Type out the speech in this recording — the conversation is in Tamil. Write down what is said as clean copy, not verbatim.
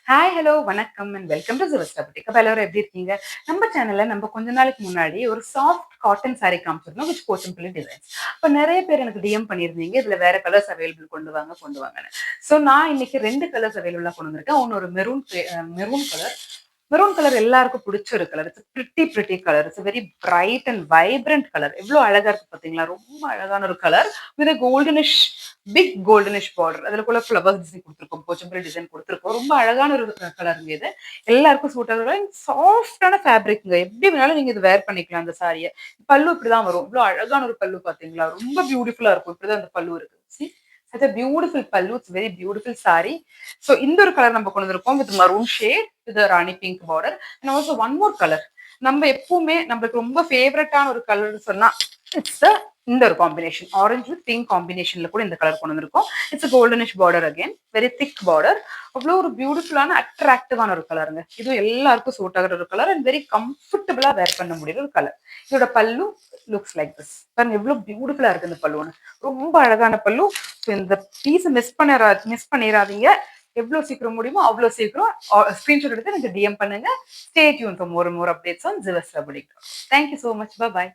ஹாய் ஹலோ வணக்கம் அண்ட் வெல்கம் டு ஜுவஸ்டா புட்டிக். அப்போ எல்லாரும் எப்படி இருக்கீங்க? நம்ம சேனல்ல நம்ம கொஞ்ச நாளைக்கு முன்னாடி ஒரு சாஃப்ட் காட்டன் saree காமிச்சிருந்தோம் விச் போச்சம்பள்ளி டிசைன்ஸ். அப்போ நிறைய பேர் எனக்கு டிஎம் பண்ணியிருந்தீங்க, இதுல வேற கலர்ஸ் அவைலபிள் கொண்டு வாங்கன்னு. ஸோ நான் இன்னைக்கு ரெண்டு கலர்ஸ் அவைலபிளா கொண்டு வந்திருக்கேன். ஒன்று ஒரு மெரூன் கலர். மெரூன் கலர் எல்லாருக்கும் பிடிச்ச ஒரு colour. It's pretty colour. It's very bright and vibrant colour. எவ்வளவு அழகா இருக்கு பாத்தீங்களா? ரொம்ப அழகான ஒரு colour with goldenish big goldenish border. அதுக்குள்ள ஃபிளவர்ஸ் டிசைன் கொடுத்துருக்கோம், போச்சம்பள்ளி டிசைன் கொடுத்துருக்கோம். ரொம்ப அழகான ஒரு கலருங்க இது. எல்லாருக்கும் சூட் ஆகுற சாஃப்டான ஃபேப்ரிக்ங்க. எப்படி வேணாலும் நீங்க இது வேர் பண்ணிக்கலாம். அந்த சாரியை பல்லு இப்படிதான் வரும். இவ்வளவு அழகான ஒரு பல்லு பாத்தீங்களா? ரொம்ப பியூட்டிஃபுல்லா இருக்கும். இப்படிதான் அந்த பல்லு இருக்கு. See? Such a beautiful pallu. It's very beautiful saree. So இந்த ஒரு கலர் நம்ம கொண்டு வந்திருக்கோம் with maroon shade with a Rani pink border and also one more color. நம்ம எப்பவுமே நம்மளுக்கு ரொம்ப ஃபேவரட்டான ஒரு கலர் சொன்னா இட்ஸ் இந்த ஒரு காம்பினேஷன் ஆரஞ்சு வித் பிங்க் காம்பினேஷன்ல கூட இந்த கலர் கொண்டு வந்திருக்கோம். It's goldenish border again very thick border. அவ்வளோ ஒரு பியூட்டிஃபுல்லான அட்ராக்டிவான ஒரு கலருங்க. இது எல்லாருக்கும் சூட் ஆகிற ஒரு கலர் அண்ட் வெரி கம்ஃபர்டபுளா வேர் பண்ண முடியுற ஒரு கலர். இதோட பல்லு லுக்ஸ் லைக் திஸ். பாருங்க எவ்வளவு பியூட்டிஃபுல்லா இருக்கு இந்த பல்லுன்னு. ரொம்ப அழகான பல்லு. இந்த பீஸ் மிஸ் பண்ணிடாதீங்க. எவ்வளவு சீக்கிரம் முடியுமோ அவ்வளவு சீக்கிரம் ஸ்கிரீன்ஷாட் எடுத்து எனக்கு டிஎம் பண்ணுங்க. Stay tune for more updates on Juvesta boutique. Thank you so much. By.